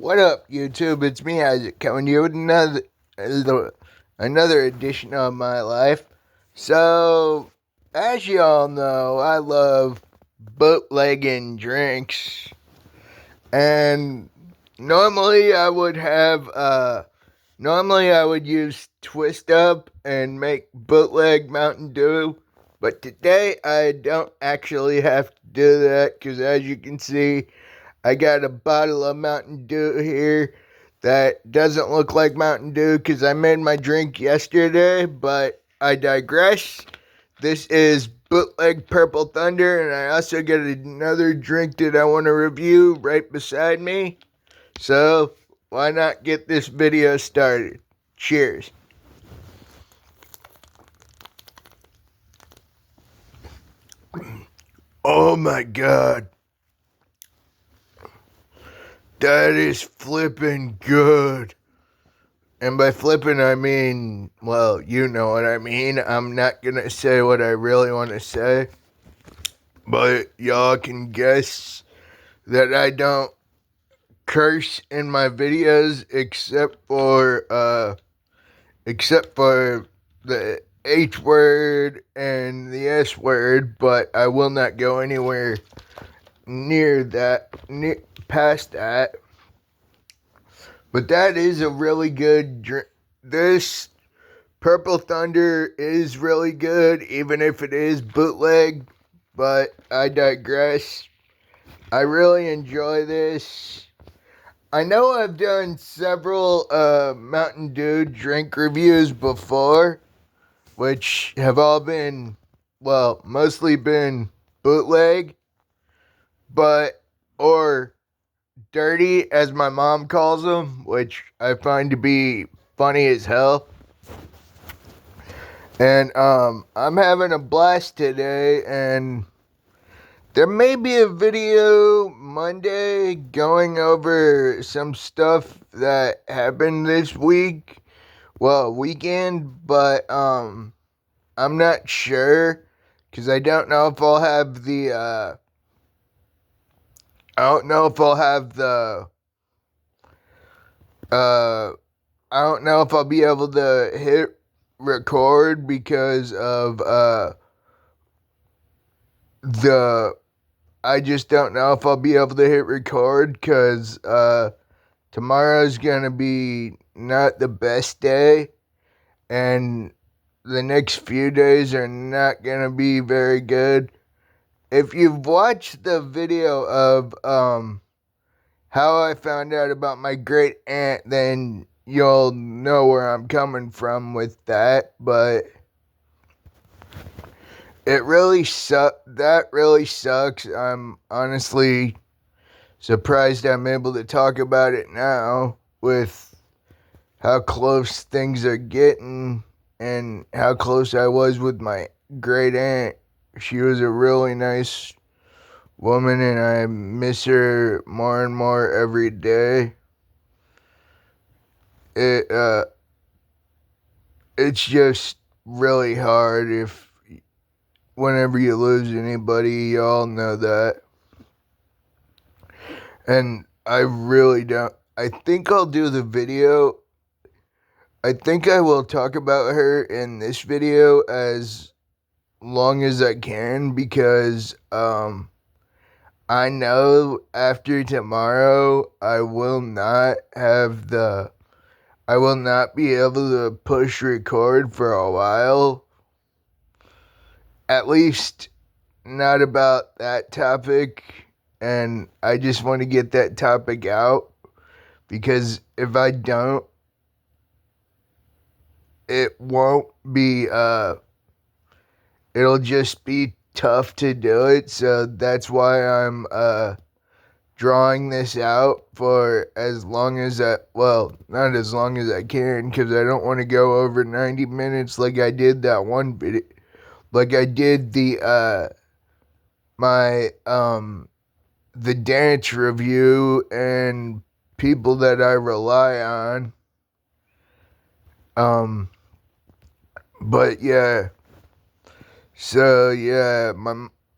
What up, YouTube? It's me, Isaac, coming to you with another edition of my life. So, as you all know, I love bootlegging drinks, and normally I would use Twist Up and make bootleg Mountain Dew, but today I don't actually have to do that because, as you can see, I got a bottle of Mountain Dew here that doesn't look like Mountain Dew because I made my drink yesterday, but I digress. This is Bootleg Purple Thunder, and I also got another drink that I want to review right beside me. So, why not get this video started? Cheers. Oh my god. That is flipping good. And by flipping, I mean, well, you know what I mean. I'm not going to say what I really want to say. But y'all can guess that I don't curse in my videos except for the H word and the S word. But I will not go anywhere near that, past that. But that is a really good drink. This Purple Thunder is really good, even if it is bootleg. But I digress. I really enjoy this. I know I've done several Mountain Dew drink reviews before, which have all been, well, mostly been bootleg, or dirty, as my mom calls them, which I find to be funny as hell. And I'm having a blast today, and there may be a video Monday going over some stuff that happened this weekend, but I'm not sure, because I don't know if I'll have the I don't know if I'll be able to hit record because of I just don't know if I'll be able to hit record because tomorrow's gonna be not the best day, and the next few days are not gonna be very good. If you've watched the video of how I found out about my great aunt, then you'll know where I'm coming from with that. But that really sucks. I'm honestly surprised I'm able to talk about it now with how close things are getting and how close I was with my great aunt. She was a really nice woman, and I miss her more and more every day. It's just really hard whenever you lose anybody. Y'all know that. And I really don't. I think I'll do the video. I think I will talk about her in this video as long as I can, because I know after tomorrow I will not be able to push record for a while. At least not about that topic. And I just want to get that topic out, because if I don't, it won't be, it'll just be tough to do it. So that's why I'm drawing this out for as long as not as long as I can, because I don't want to go over 90 minutes like I did that one video, like I did the dance review and people that I rely on. But yeah. So yeah,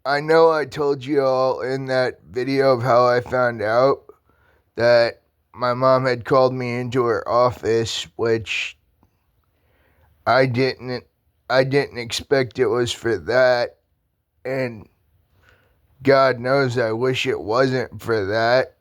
I know I told you all in that video of how I found out that my mom had called me into her office, which I didn't expect it was for that, and God knows I wish it wasn't for that.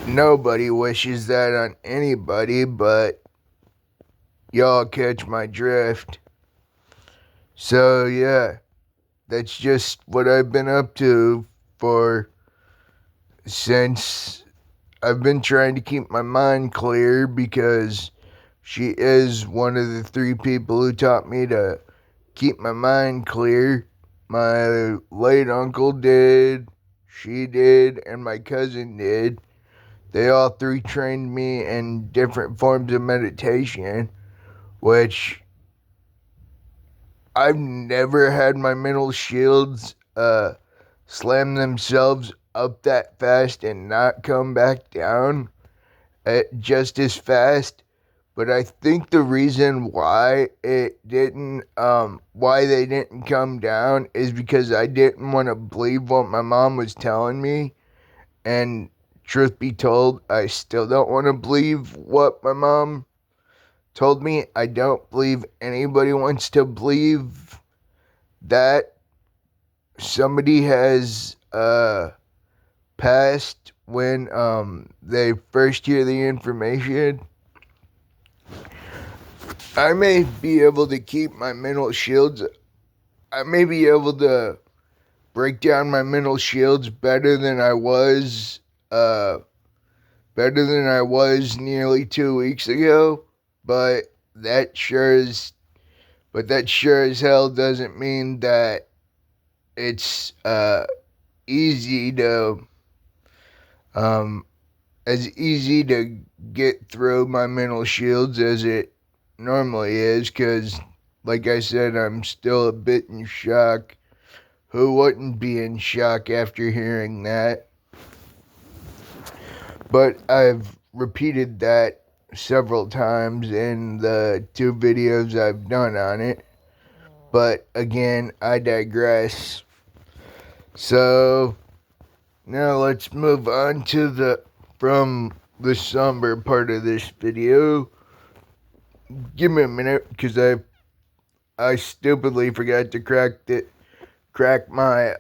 Nobody wishes that on anybody, but y'all catch my drift. So yeah, that's just what I've been up to for since I've been trying to keep my mind clear, because she is one of the 3 people who taught me to keep my mind clear. My late uncle did, she did, and my cousin did. They all 3 trained me in different forms of meditation, which I've never had my mental shields slam themselves up that fast and not come back down just as fast. But I think the reason why why they didn't come down is because I didn't want to believe what my mom was telling me. And truth be told, I still don't want to believe what my mom told me. I don't believe anybody wants to believe that somebody has passed when they first hear the information. I may be able to keep my mental shields. I may be able to break down my mental shields better than I was nearly 2 weeks ago, but that sure as hell doesn't mean that it's easy to as easy to get through my mental shields as it normally is, because like I said, I'm still a bit in shock. Who wouldn't be in shock after hearing that? But I've repeated that several times in the 2 videos I've done on it. But again, I digress. So now let's move on to from the somber part of this video. Give me a minute, because I stupidly forgot to crack my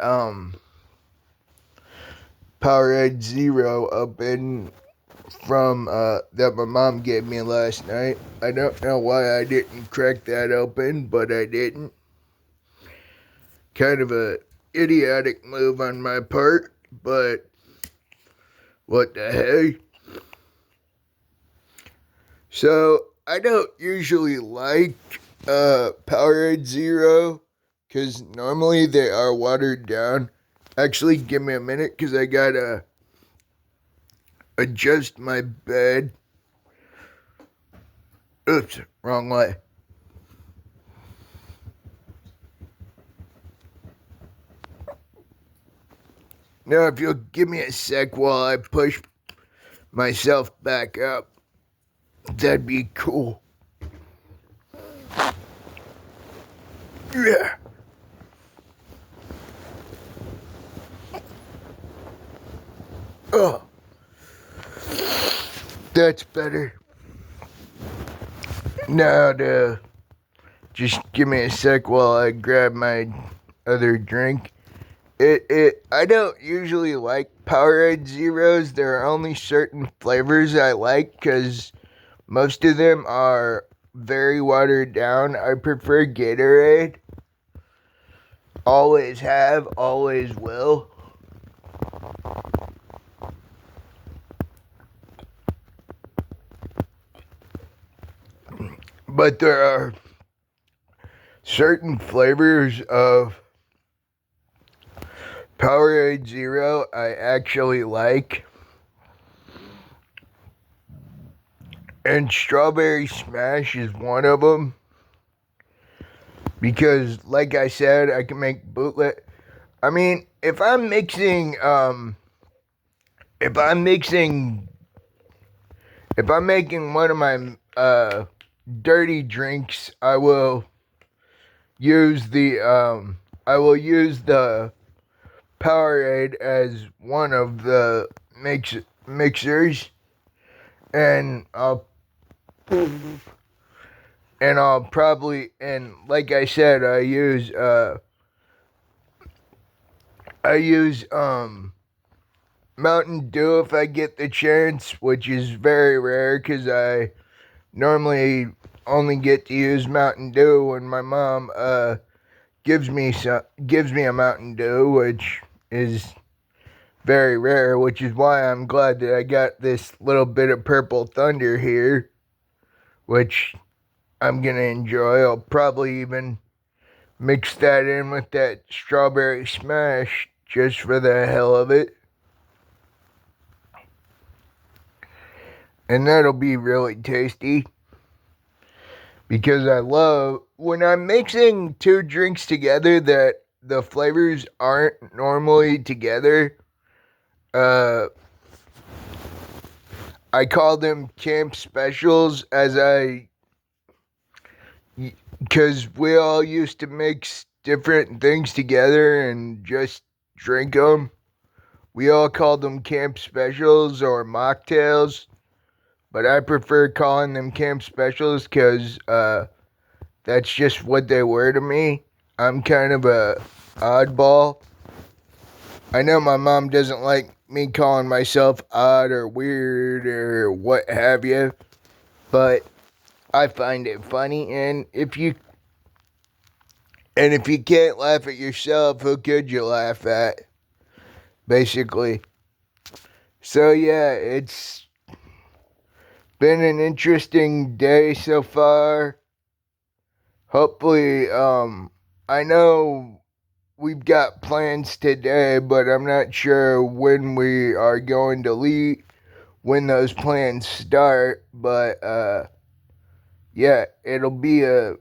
Powerade Zero open from that my mom gave me last night. I don't know why I didn't crack that open, but I didn't. Kind of a idiotic move on my part, but what the heck? So I don't usually like Powerade Zero, because normally they are watered down. Actually, give me a minute, because I gotta adjust my bed. Oops, wrong way. Now, if you'll give me a sec while I push myself back up, that'd be cool. Yeah. Oh, that's better. Now, just give me a sec while I grab my other drink. I don't usually like Powerade Zeros. There are only certain flavors I like, because most of them are very watered down. I prefer Gatorade. Always have, always will. But there are certain flavors of Powerade Zero I actually like. And Strawberry Smash is one of them. Because, like I said, I can make bootleg. I mean, if I'm making one of my dirty drinks, I will use the Powerade as one of the mixers, and I'll probably, and like I said, I use Mountain Dew if I get the chance, which is very rare because I normally only get to use Mountain Dew when my mom gives me a Mountain Dew, which is very rare, which is why I'm glad that I got this little bit of Purple Thunder here, which I'm gonna enjoy. I'll probably even mix that in with that Strawberry Smash just for the hell of it. And that'll be really tasty because I love when I'm mixing two drinks together that the flavors aren't normally together. I call them camp specials because we all used to mix different things together and just drink them. We all called them camp specials or mocktails, but I prefer calling them camp specials because that's just what they were to me. I'm kind of a oddball. I know my mom doesn't like me calling myself odd or weird or what have you, but I find it funny, and if you can't laugh at yourself, who could you laugh at? Basically. So yeah, it's been an interesting day so far. Hopefully, I know we've got plans today, but I'm not sure when we are going to leave, when those plans start, but yeah, it'll be a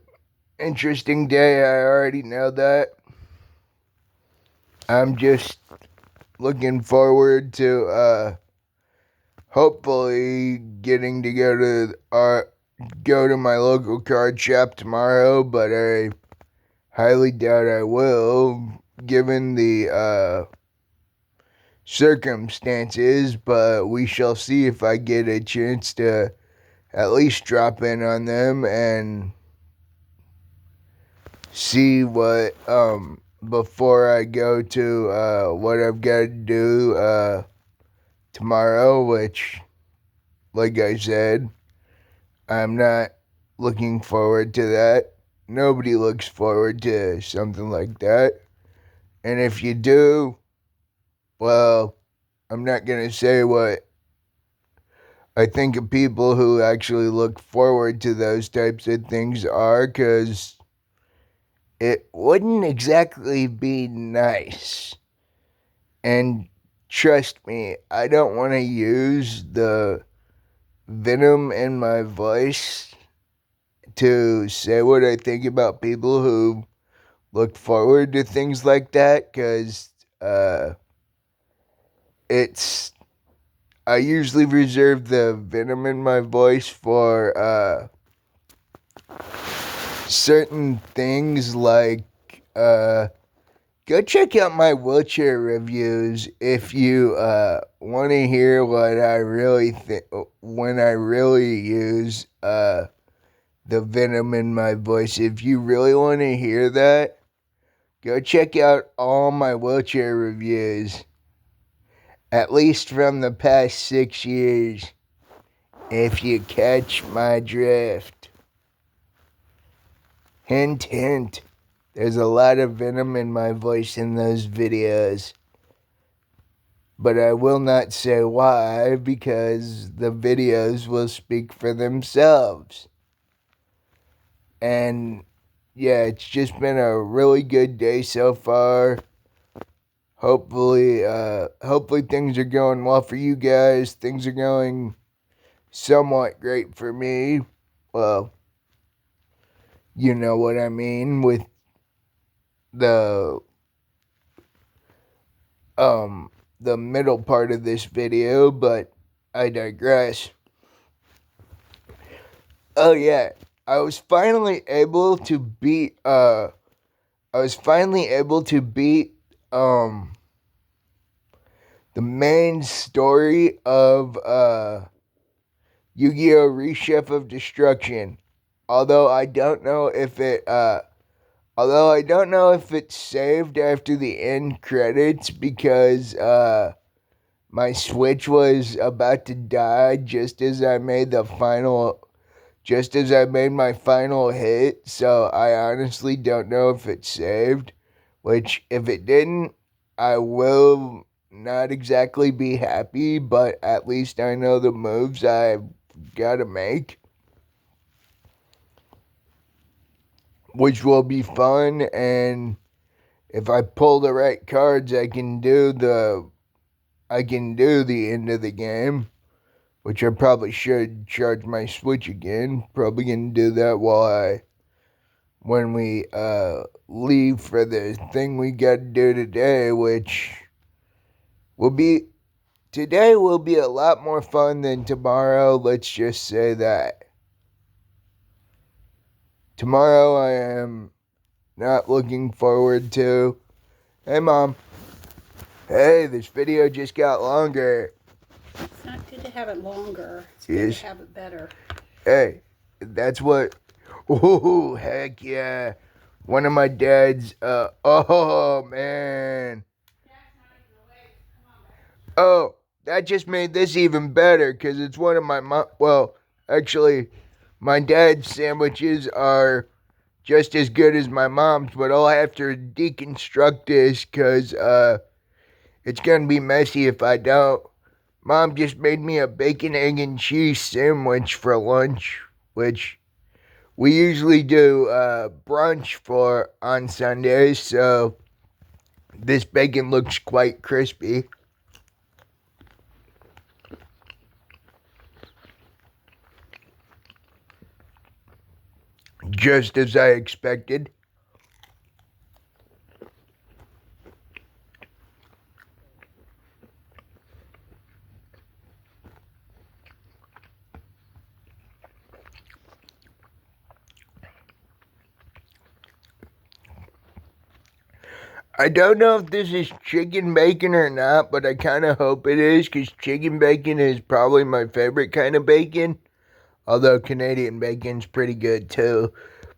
interesting day. I already know that. I'm just looking forward to hopefully getting to go to my local card shop tomorrow, but I highly doubt I will given the circumstances, but we shall see if I get a chance to at least drop in on them and see what before I go to what I've got to do tomorrow, which like I said, I'm not looking forward to that. Nobody looks forward to something like that. And if you do, well, I'm not going to say what I think of people who actually look forward to those types of things are, because it wouldn't exactly be nice. And trust me, I don't want to use the venom in my voice to say what I think about people who look forward to things like that, because it's I usually reserve the venom in my voice for certain things like go check out my wheelchair reviews if you want to hear what I really think when I really use the venom in my voice. If you really want to hear that, go check out all my wheelchair reviews, at least from the past 6 years, if you catch my drift. Hint, hint. There's a lot of venom in my voice in those videos. But I will not say why, because the videos will speak for themselves. And yeah, it's just been a really good day so far. Hopefully things are going well for you guys. Things are going somewhat great for me. Well, you know what I mean with the middle part of this video, but I digress. Oh yeah, I was finally able to beat the main story of Yu-Gi-Oh! Reshift of Destruction. Although I don't know if it's saved after the end credits because my Switch was about to die just as I made my final hit, so I honestly don't know if it's saved, which if it didn't, I will not exactly be happy, but at least I know the moves I've got to make, which will be fun. And if I pull the right cards, I can do the end of the game, which I probably should charge my Switch again. Probably gonna do that when we leave for the thing we got to do today, which today will be a lot more fun than tomorrow. Let's just say that. Tomorrow I am not looking forward to. Hey, Mom. Hey, this video just got longer. It's not good to have it longer. It's good to have it better. Hey, that's what. Ooh, heck yeah. One of my dad's, oh, man. Oh, that just made this even better because it's one of my well, actually, my dad's sandwiches are just as good as my mom's, but I'll have to deconstruct this because it's gonna be messy if I don't. Mom just made me a bacon, egg, and cheese sandwich for lunch, which we usually do brunch for on Sundays, so this bacon looks quite crispy. Just as I expected. I don't know if this is chicken bacon or not, but I kind of hope it is because chicken bacon is probably my favorite kind of bacon. Although Canadian bacon's pretty good too.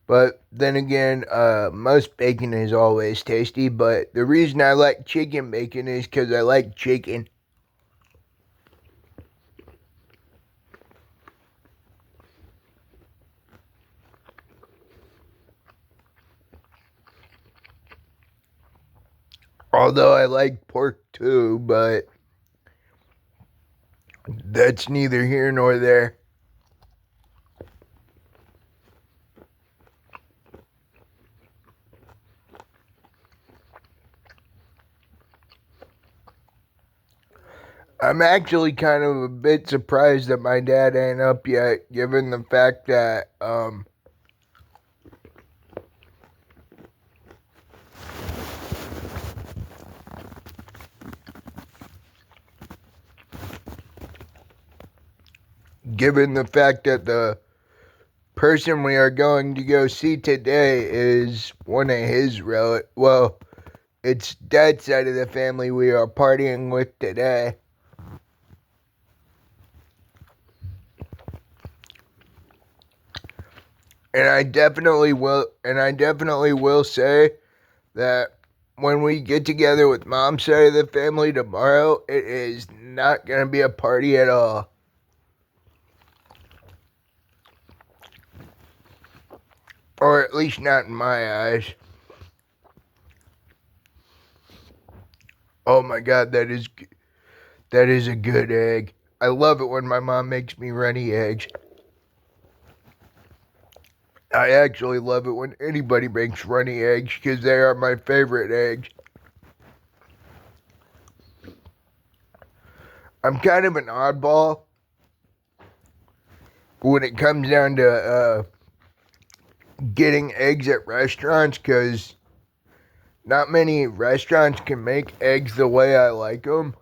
But then again, most bacon is always tasty. But the reason I like chicken bacon is because I like chicken. Although I like pork too, but that's neither here nor there. I'm actually kind of a bit surprised that my dad ain't up yet, given the fact that, the person we are going to go see today is one of his relatives. Well, it's dad's side of the family we are partying with today. And I definitely will say that when we get together with mom's side of the family tomorrow, it is not going to be a party at all. Or at least not in my eyes. Oh my God, that is a good egg. I love it when my mom makes me runny eggs. I actually love it when anybody makes runny eggs because they are my favorite eggs. I'm kind of an oddball when it comes down to getting eggs at restaurants because not many restaurants can make eggs the way I like them.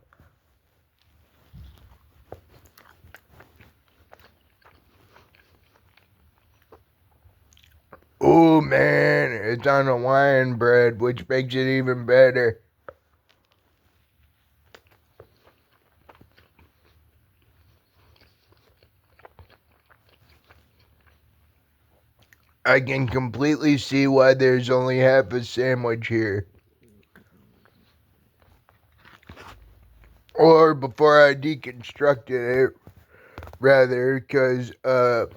Oh man, it's on Hawaiian bread, which makes it even better. I can completely see why there's only half a sandwich here. Or before I deconstructed it, rather, because the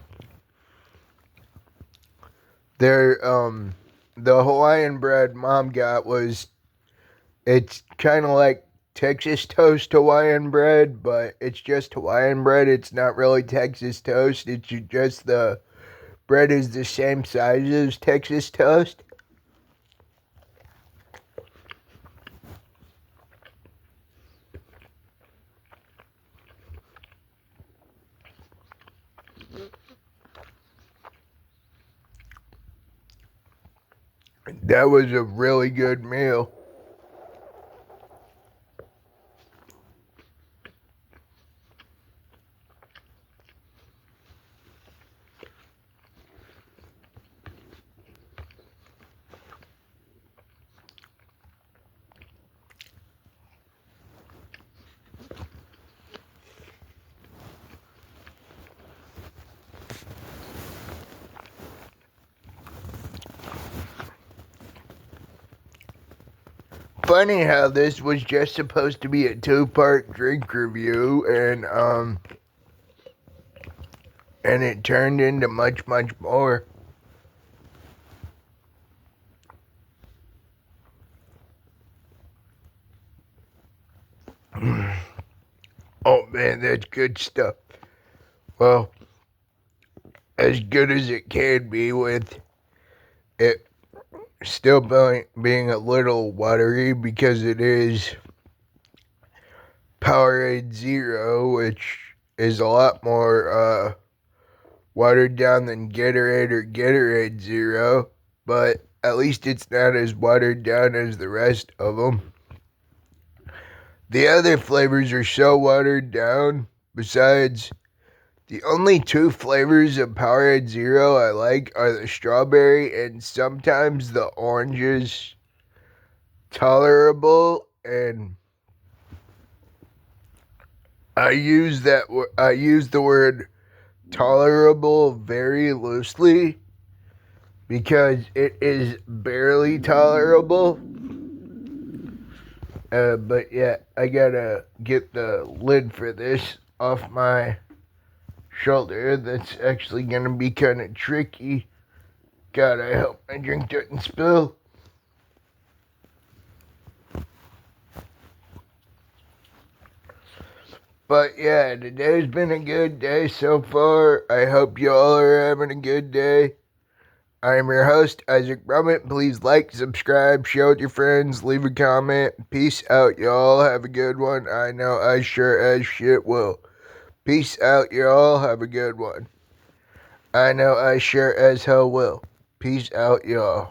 Hawaiian bread Mom got was, it's kind of like Texas toast Hawaiian bread, but it's just Hawaiian bread. It's not really Texas toast. It's just the bread is the same size as Texas toast. That was a really good meal. Funny how this was just supposed to be a 2-part drink review, and it turned into much, much more. Oh man, that's good stuff. Well, as good as it can be with it still being a little watery, because it is Powerade Zero, which is a lot more watered down than Gatorade or Gatorade Zero, but at least it's not as watered down as the rest of them. The other flavors are so watered down. Besides, the only 2 flavors of Powerade Zero I like are the strawberry and sometimes the orange is tolerable, and I use the word tolerable very loosely because it is barely tolerable. But yeah, I gotta get the lid for this off my shoulder. That's actually gonna be kind of tricky. God, I hope my drink doesn't spill. But yeah, today's been a good day so far. I hope y'all are having a good day. I am your host, Isaac Brummett. Please like, subscribe, share with your friends, leave a comment. Peace out, y'all. Have a good one. I know I sure as shit will. Peace out, y'all. Have a good one. I know I sure as hell will. Peace out, y'all.